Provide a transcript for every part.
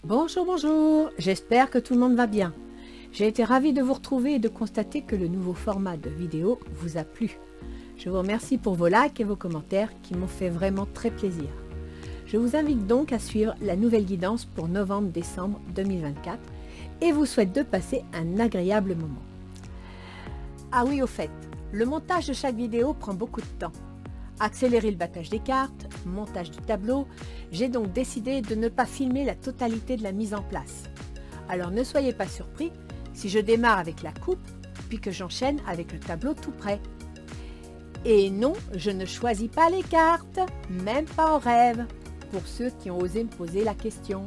Bonjour, bonjour, j'espère que tout le monde va bien. J'ai été ravie de vous retrouver et de constater que le nouveau format de vidéo vous a plu. Je vous remercie pour vos likes et vos commentaires qui m'ont fait vraiment très plaisir. Je vous invite donc à suivre la nouvelle guidance pour novembre-décembre 2024 et vous souhaite de passer un agréable moment. Ah oui, au fait, le montage de chaque vidéo prend beaucoup de temps. Accélérer le battage des cartes, montage du tableau, j'ai donc décidé de ne pas filmer la totalité de la mise en place. Alors ne soyez pas surpris si je démarre avec la coupe, puis que j'enchaîne avec le tableau tout prêt. Et non, je ne choisis pas les cartes, même pas en rêve, pour ceux qui ont osé me poser la question.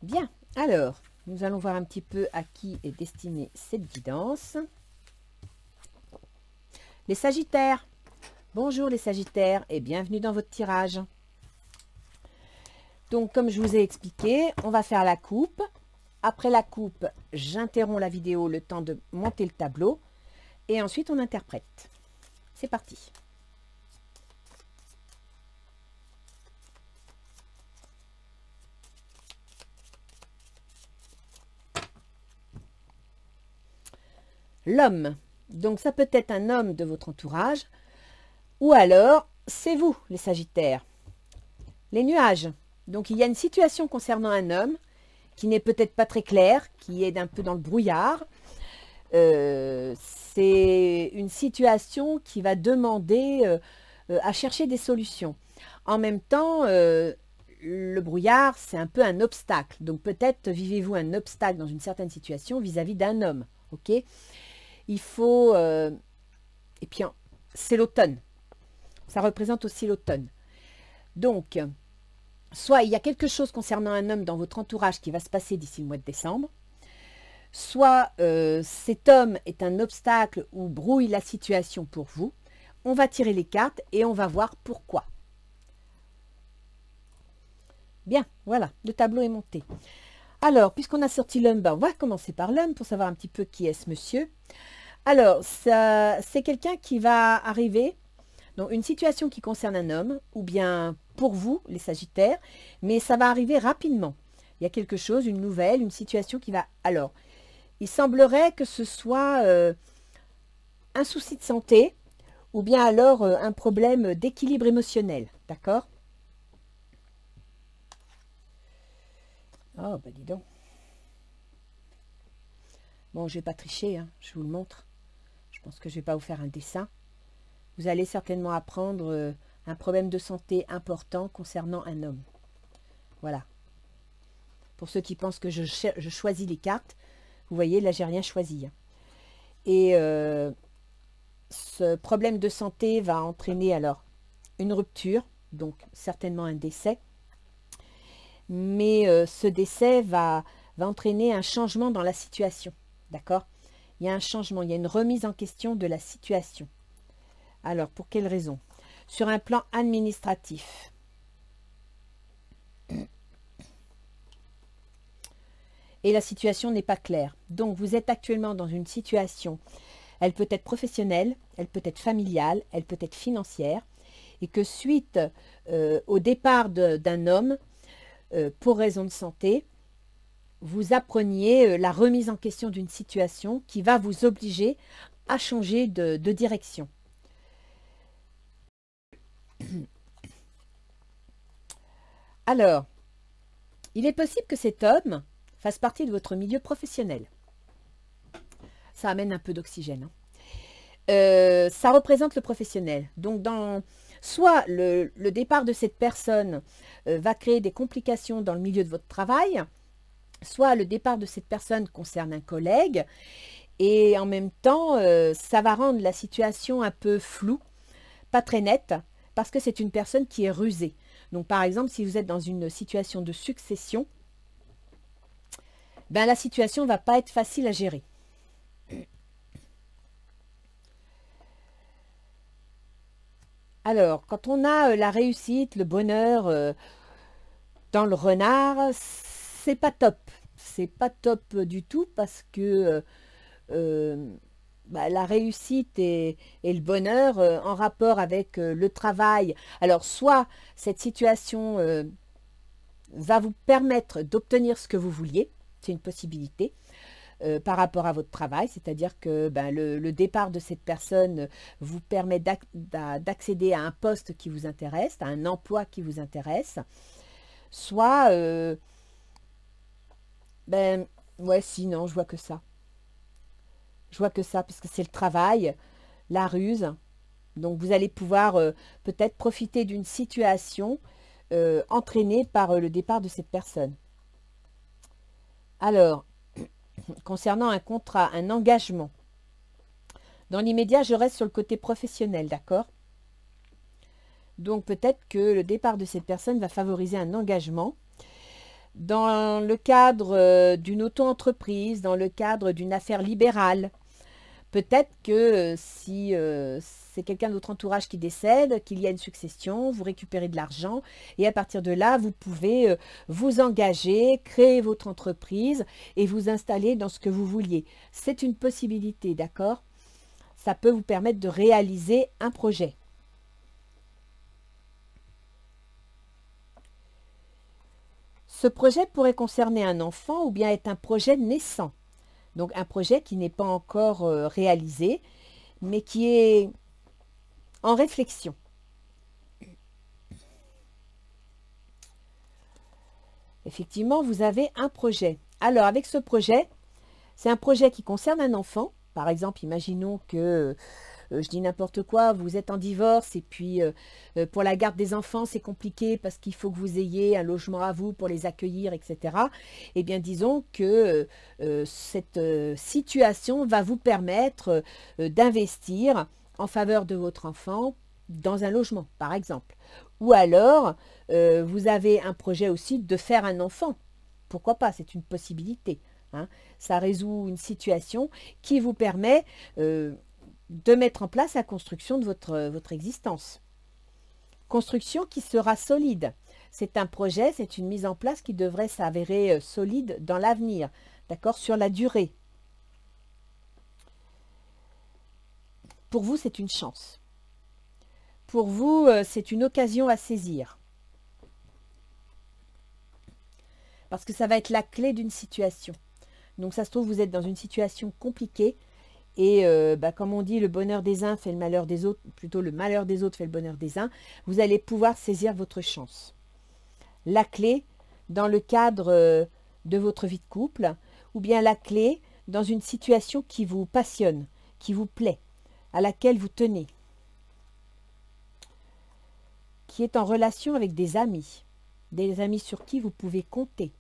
Bien, alors, nous allons voir un petit peu à qui est destinée cette guidance. Les Sagittaires. Bonjour les Sagittaires et bienvenue dans votre tirage. Donc, comme je vous ai expliqué, on va faire la coupe. Après la coupe, j'interromps la vidéo le temps de monter le tableau. Et ensuite, on interprète. C'est parti. L'homme. Donc, ça peut être un homme de votre entourage. Ou alors, c'est vous, les Sagittaires. Les nuages. Donc, il y a une situation concernant un homme qui n'est peut-être pas très claire, qui est un peu dans le brouillard. C'est une situation qui va demander à chercher des solutions. En même temps, le brouillard, c'est un peu un obstacle. Donc, peut-être vivez-vous un obstacle dans une certaine situation vis-à-vis d'un homme. Ok ? Il faut... et puis, c'est l'automne. Ça représente aussi l'automne. Donc, soit il y a quelque chose concernant un homme dans votre entourage qui va se passer d'ici le mois de décembre, soit cet homme est un obstacle ou brouille la situation pour vous. On va tirer les cartes et on va voir pourquoi. Bien, voilà, le tableau est monté. Alors, puisqu'on a sorti l'homme, on va commencer par l'homme pour savoir un petit peu qui est ce monsieur. Alors, c'est quelqu'un qui va arriver, donc une situation qui concerne un homme, ou bien pour vous, les Sagittaires, mais ça va arriver rapidement. Il y a quelque chose, une nouvelle, une situation qui va... Alors, il semblerait que ce soit un souci de santé, ou bien alors un problème d'équilibre émotionnel, d'accord? Oh, bah dis donc. Bon, je ne vais pas tricher, hein, je vous le montre. Je pense que je ne vais pas vous faire un dessin. Vous allez certainement apprendre un problème de santé important concernant un homme. Voilà. Pour ceux qui pensent que je choisis les cartes, vous voyez, là, j'ai rien choisi. Hein. Et ce problème de santé va entraîner alors une rupture, donc certainement un décès. Mais ce décès va entraîner un changement dans la situation. D'accord? Il y a un changement, il y a une remise en question de la situation. Alors, pour quelle raison? Sur un plan administratif. Et la situation n'est pas claire. Donc, vous êtes actuellement dans une situation, elle peut être professionnelle, elle peut être familiale, elle peut être financière, et que suite au départ d'un homme, pour raison de santé, vous appreniez la remise en question d'une situation qui va vous obliger à changer de direction. Alors, il est possible que cet homme fasse partie de votre milieu professionnel. Ça amène un peu d'oxygène. Hein. Ça représente le professionnel. Donc, soit le départ de cette personne va créer des complications dans le milieu de votre travail, soit le départ de cette personne concerne un collègue, et en même temps, ça va rendre la situation un peu floue, pas très nette, parce que c'est une personne qui est rusée. Donc, par exemple, si vous êtes dans une situation de succession, ben, la situation ne va pas être facile à gérer. Alors, quand on a la réussite, le bonheur dans le renard, c'est pas top. C'est pas top du tout parce que la réussite et le bonheur en rapport avec le travail. Alors, soit cette situation va vous permettre d'obtenir ce que vous vouliez, c'est une possibilité, par rapport à votre travail, c'est-à-dire que le départ de cette personne vous permet d'accéder à un poste qui vous intéresse, à un emploi qui vous intéresse, soit, ouais, sinon, je vois que ça. Je vois que ça, parce que c'est le travail, la ruse. Donc, vous allez pouvoir peut-être profiter d'une situation entraînée par le départ de cette personne. Alors, concernant un contrat, un engagement, dans l'immédiat, je reste sur le côté professionnel, d'accord? Donc, peut-être que le départ de cette personne va favoriser un engagement dans le cadre d'une auto-entreprise, dans le cadre d'une affaire libérale. Peut-être que si c'est quelqu'un de votre entourage qui décède, qu'il y a une succession, vous récupérez de l'argent et à partir de là, vous pouvez vous engager, créer votre entreprise et vous installer dans ce que vous vouliez. C'est une possibilité, d'accord? Ça peut vous permettre de réaliser un projet. Ce projet pourrait concerner un enfant ou bien être un projet naissant. Donc un projet qui n'est pas encore réalisé, mais qui est en réflexion. Effectivement, vous avez un projet. Alors avec ce projet, c'est un projet qui concerne un enfant. Par exemple, imaginons que, je dis n'importe quoi, vous êtes en divorce et puis pour la garde des enfants, c'est compliqué parce qu'il faut que vous ayez un logement à vous pour les accueillir, etc. Eh bien, disons que cette situation va vous permettre d'investir en faveur de votre enfant dans un logement, par exemple. Ou alors, vous avez un projet aussi de faire un enfant. Pourquoi pas? C'est une possibilité. Hein. Ça résout une situation qui vous permet de mettre en place la construction de votre existence. Construction qui sera solide. C'est un projet, c'est une mise en place qui devrait s'avérer solide dans l'avenir, d'accord, sur la durée. Pour vous, c'est une chance. Pour vous, c'est une occasion à saisir. Parce que ça va être la clé d'une situation. Donc ça se trouve, vous êtes dans une situation compliquée et comme on dit, le bonheur des uns fait le malheur des autres, plutôt le malheur des autres fait le bonheur des uns, vous allez pouvoir saisir votre chance. La clé dans le cadre de votre vie de couple ou bien la clé dans une situation qui vous passionne, qui vous plaît, à laquelle vous tenez, qui est en relation avec des amis sur qui vous pouvez compter.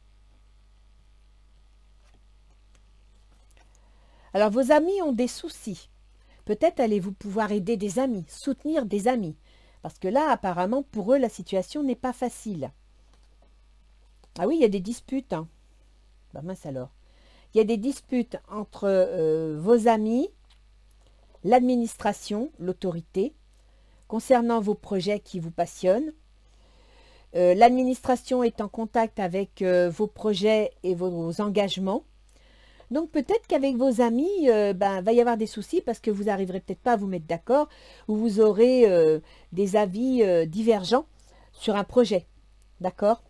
Alors, vos amis ont des soucis. Peut-être allez-vous pouvoir aider des amis, soutenir des amis. Parce que là, apparemment, pour eux, la situation n'est pas facile. Ah oui, il y a des disputes. Hein. Bah mince alors. Il y a des disputes entre vos amis, l'administration, l'autorité, concernant vos projets qui vous passionnent. L'administration est en contact avec vos projets et vos engagements. Donc peut-être qu'avec vos amis, va y avoir des soucis parce que vous n'arriverez peut-être pas à vous mettre d'accord ou vous aurez des avis divergents sur un projet. D'accord?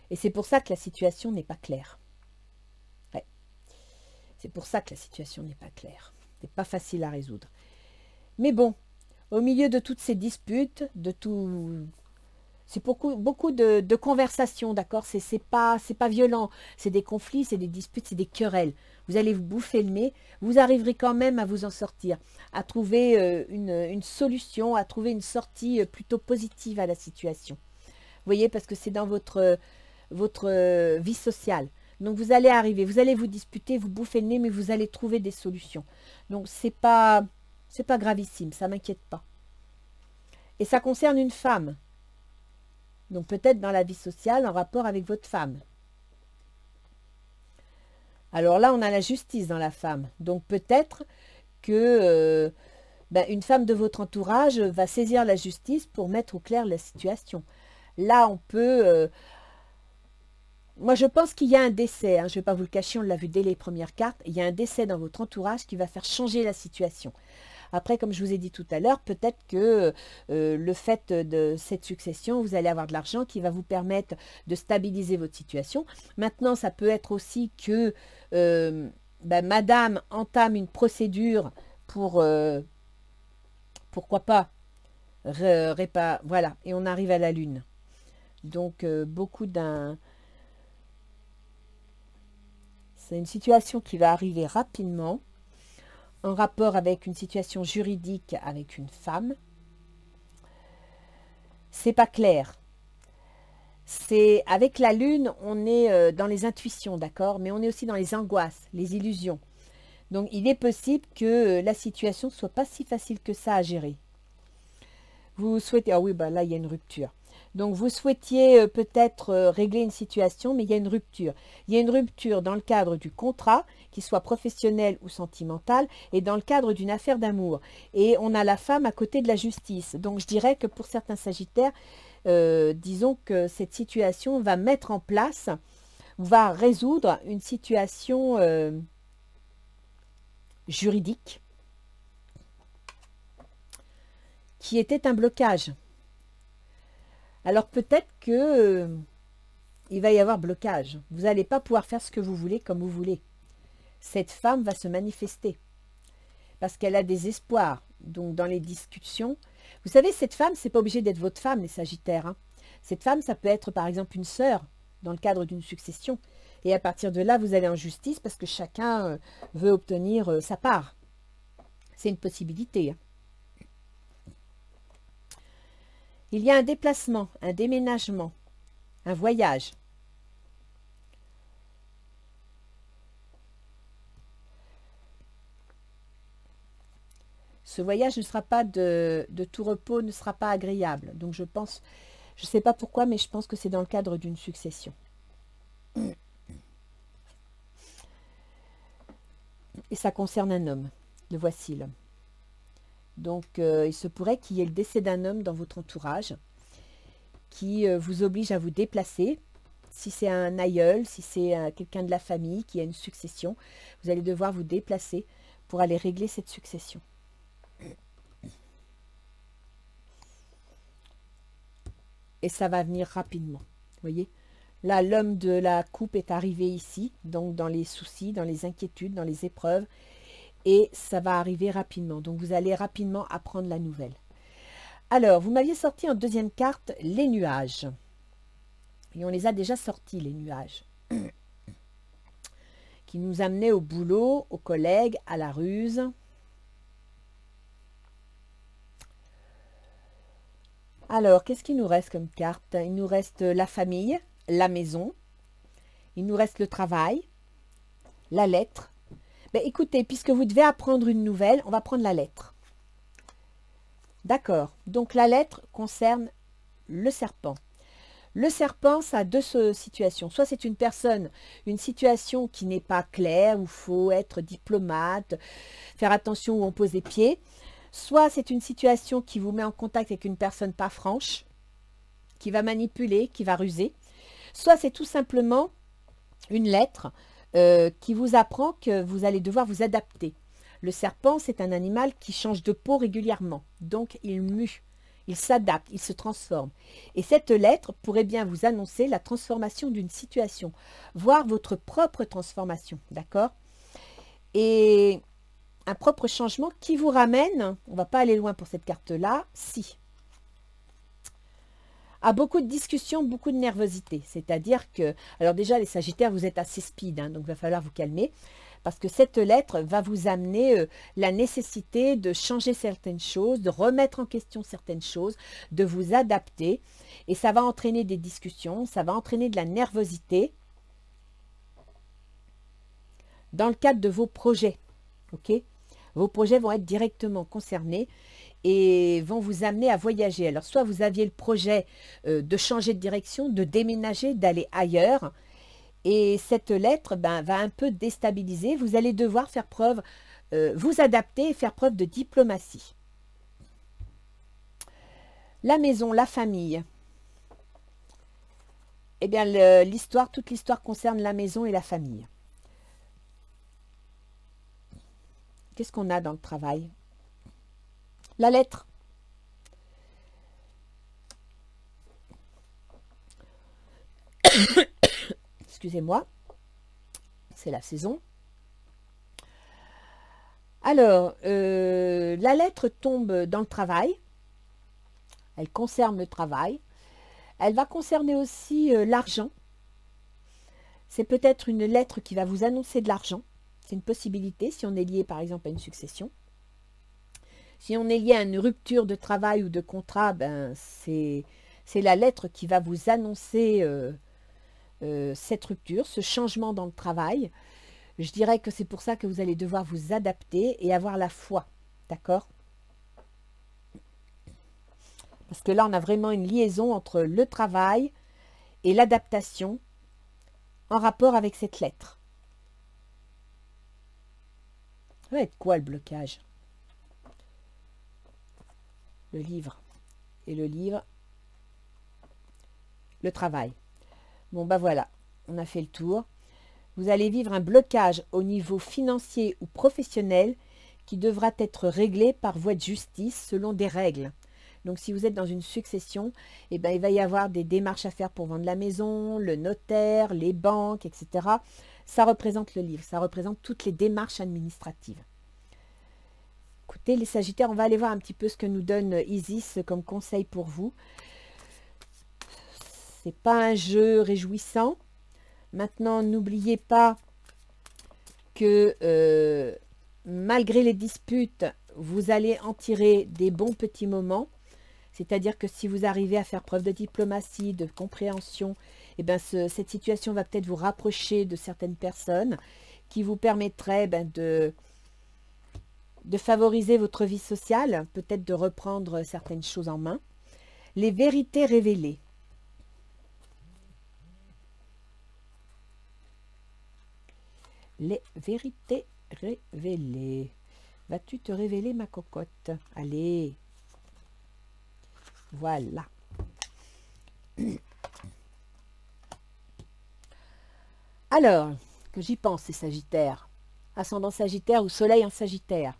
Et c'est pour ça que la situation n'est pas claire. Ouais. C'est pour ça que la situation n'est pas claire. C'est pas facile à résoudre. Mais bon, au milieu de toutes ces disputes, de tout... C'est beaucoup de conversations, d'accord? C'est pas violent. C'est des conflits, c'est des disputes, c'est des querelles. Vous allez vous bouffer le nez. Vous arriverez quand même à vous en sortir, à trouver une solution, à trouver une sortie plutôt positive à la situation. Vous voyez, parce que c'est dans votre vie sociale. Donc vous allez arriver, vous allez vous disputer, vous bouffer le nez, mais vous allez trouver des solutions. Donc c'est pas gravissime, ça m'inquiète pas. Et ça concerne une femme. Donc peut-être dans la vie sociale en rapport avec votre femme. Alors là, on a la justice dans la femme. Donc peut-être que ben, une femme de votre entourage va saisir la justice pour mettre au clair la situation. Là, on peut... moi, je pense qu'il y a un décès. Hein, je ne vais pas vous le cacher, on l'a vu dès les premières cartes. Il y a un décès dans votre entourage qui va faire changer la situation. Après, comme je vous ai dit tout à l'heure, peut-être que le fait de cette succession, vous allez avoir de l'argent qui va vous permettre de stabiliser votre situation. Maintenant, ça peut être aussi que ben, madame entame une procédure pour, pourquoi pas, voilà, et on arrive à la lune. Donc, c'est une situation qui va arriver rapidement, en rapport avec une situation juridique avec une femme. C'est pas clair. C'est avec la lune, on est dans les intuitions, d'accord, mais on est aussi dans les angoisses, les illusions. Donc, il est possible que la situation ne soit pas si facile que ça à gérer. Vous souhaitez... Ah oui, bah là, il y a une rupture. Donc, vous souhaitiez peut-être régler une situation, mais il y a une rupture. Il y a une rupture dans le cadre du contrat, qu'il soit professionnel ou sentimental, et dans le cadre d'une affaire d'amour. Et on a la femme à côté de la justice. Donc, je dirais que pour certains sagittaires, disons que cette situation va mettre en place, va résoudre une situation juridique qui était un blocage. Alors peut-être que il va y avoir blocage. Vous n'allez pas pouvoir faire ce que vous voulez comme vous voulez. Cette femme va se manifester parce qu'elle a des espoirs. Donc dans les discussions, vous savez, cette femme, c'est pas obligé d'être votre femme, les Sagittaires. Hein. Cette femme, ça peut être par exemple une sœur dans le cadre d'une succession. Et à partir de là, vous allez en justice parce que chacun veut obtenir sa part. C'est une possibilité. Hein. Il y a un déplacement, un déménagement, un voyage. Ce voyage ne sera pas de tout repos, ne sera pas agréable. Donc je pense, je ne sais pas pourquoi, mais je pense que c'est dans le cadre d'une succession. Et ça concerne un homme. Le voici l'homme. Donc, il se pourrait qu'il y ait le décès d'un homme dans votre entourage qui vous oblige à vous déplacer. Si c'est un aïeul, si c'est quelqu'un de la famille qui a une succession, vous allez devoir vous déplacer pour aller régler cette succession. Et ça va venir rapidement. Vous voyez? Là, l'homme de la coupe est arrivé ici, donc dans les soucis, dans les inquiétudes, dans les épreuves. Et ça va arriver rapidement. Donc, vous allez rapidement apprendre la nouvelle. Alors, vous m'aviez sorti en deuxième carte les nuages. Et on les a déjà sortis, les nuages. Qui nous amenaient au boulot, aux collègues, à la ruse. Alors, qu'est-ce qu'il nous reste comme carte? Il nous reste la famille, la maison. Il nous reste le travail, la lettre. Ben, écoutez, puisque vous devez apprendre une nouvelle, on va prendre la lettre. D'accord. Donc, la lettre concerne le serpent. Le serpent, ça a deux situations. Soit c'est une personne, une situation qui n'est pas claire, où il faut être diplomate, faire attention où on pose les pieds. Soit c'est une situation qui vous met en contact avec une personne pas franche, qui va manipuler, qui va ruser. Soit c'est tout simplement une lettre qui vous apprend que vous allez devoir vous adapter. Le serpent, c'est un animal qui change de peau régulièrement. Donc, il mue, il s'adapte, il se transforme. Et cette lettre pourrait bien vous annoncer la transformation d'une situation, voire votre propre transformation, d'accord? Et un propre changement qui vous ramène, on ne va pas aller loin pour cette carte-là, si, à beaucoup de discussions, beaucoup de nervosité. C'est-à-dire que, alors déjà les Sagittaires, vous êtes assez speed, hein, donc il va falloir vous calmer, parce que cette lettre va vous amener la nécessité de changer certaines choses, de remettre en question certaines choses, de vous adapter, et ça va entraîner des discussions, ça va entraîner de la nervosité dans le cadre de vos projets, ok? Vos projets vont être directement concernés et vont vous amener à voyager. Alors, soit vous aviez le projet de changer de direction, de déménager, d'aller ailleurs. Et cette lettre va un peu déstabiliser. Vous allez devoir faire preuve, vous adapter et faire preuve de diplomatie. La maison, la famille. Eh bien, toute l'histoire concerne la maison et la famille. Qu'est-ce qu'on a dans le travail? La lettre. Excusez-moi, c'est la saison. Alors, la lettre tombe dans le travail. Elle concerne le travail. Elle va concerner aussi l'argent. C'est peut-être une lettre qui va vous annoncer de l'argent. C'est une possibilité si on est lié par exemple à une succession. Si on est lié à une rupture de travail ou de contrat, ben c'est la lettre qui va vous annoncer cette rupture, ce changement dans le travail. Je dirais que c'est pour ça que vous allez devoir vous adapter et avoir la foi, d'accord? Parce que là, on a vraiment une liaison entre le travail et l'adaptation en rapport avec cette lettre. Ça va être quoi le blocage? Le livre. Et le livre, le travail. Bon, ben voilà, on a fait le tour. Vous allez vivre un blocage au niveau financier ou professionnel qui devra être réglé par voie de justice selon des règles. Donc, si vous êtes dans une succession, eh ben, il va y avoir des démarches à faire pour vendre la maison, le notaire, les banques, etc. Ça représente le livre, ça représente toutes les démarches administratives. Écoutez, les Sagittaires, on va aller voir un petit peu ce que nous donne Isis comme conseil pour vous. C'est pas un jeu réjouissant. Maintenant, n'oubliez pas que malgré les disputes, vous allez en tirer des bons petits moments. C'est-à-dire que si vous arrivez à faire preuve de diplomatie, de compréhension, eh ben cette situation va peut-être vous rapprocher de certaines personnes qui vous permettraient de favoriser votre vie sociale, peut-être de reprendre certaines choses en main. Les vérités révélées. Les vérités révélées. Vas-tu te révéler, ma cocotte? Allez. Voilà. Alors, que j'y pense, ces Sagittaires. Ascendant Sagittaire ou Soleil en Sagittaire.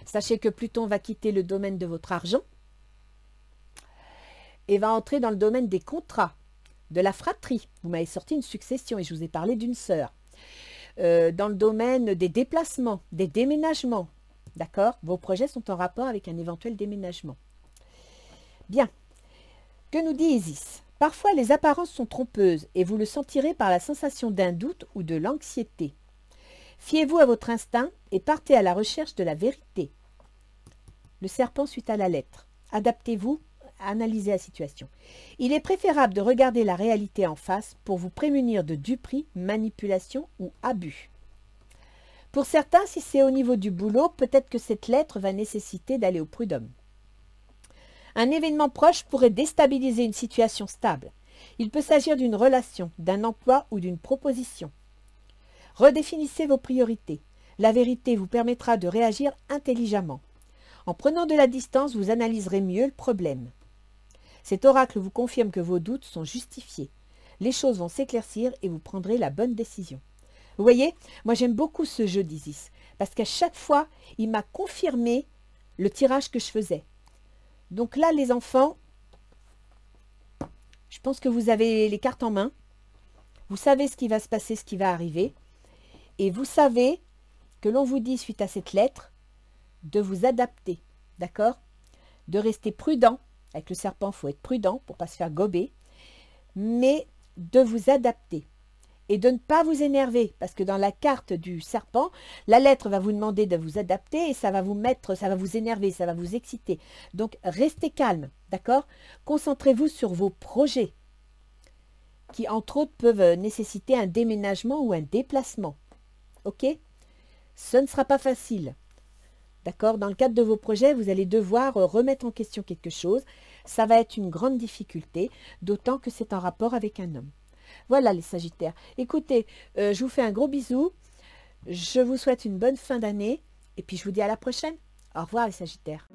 Sachez que Pluton va quitter le domaine de votre argent et va entrer dans le domaine des contrats, de la fratrie. Vous m'avez sorti une succession et je vous ai parlé d'une sœur. Dans le domaine des déplacements, des déménagements. D'accord? Vos projets sont en rapport avec un éventuel déménagement. Bien. Que nous dit Isis? Parfois, les apparences sont trompeuses et vous le sentirez par la sensation d'un doute ou de l'anxiété. Fiez-vous à votre instinct et partez à la recherche de la vérité. Le serpent suite à la lettre. Adaptez-vous, analysez la situation. Il est préférable de regarder la réalité en face pour vous prémunir de duperie, manipulation ou abus. Pour certains, si c'est au niveau du boulot, peut-être que cette lettre va nécessiter d'aller au prud'homme. Un événement proche pourrait déstabiliser une situation stable. Il peut s'agir d'une relation, d'un emploi ou d'une proposition. Redéfinissez vos priorités. La vérité vous permettra de réagir intelligemment. En prenant de la distance, vous analyserez mieux le problème. Cet oracle vous confirme que vos doutes sont justifiés. Les choses vont s'éclaircir et vous prendrez la bonne décision. Vous voyez, moi j'aime beaucoup ce jeu d'Isis, parce qu'à chaque fois, il m'a confirmé le tirage que je faisais. Donc là, les enfants, je pense que vous avez les cartes en main. Vous savez ce qui va se passer, ce qui va arriver. Et vous savez que l'on vous dit, suite à cette lettre, de vous adapter, d'accord? De rester prudent. Avec le serpent, il faut être prudent pour ne pas se faire gober. Mais de vous adapter. Et de ne pas vous énerver. Parce que dans la carte du serpent, la lettre va vous demander de vous adapter et ça va vous mettre, ça va vous énerver, ça va vous exciter. Donc, restez calme, d'accord? Concentrez-vous sur vos projets qui, entre autres, peuvent nécessiter un déménagement ou un déplacement. Ok? Ce ne sera pas facile. D'accord? Dans le cadre de vos projets, vous allez devoir remettre en question quelque chose. Ça va être une grande difficulté, d'autant que c'est en rapport avec un homme. Voilà les Sagittaires. Écoutez, je vous fais un gros bisou. Je vous souhaite une bonne fin d'année. Et puis je vous dis à la prochaine. Au revoir les Sagittaires.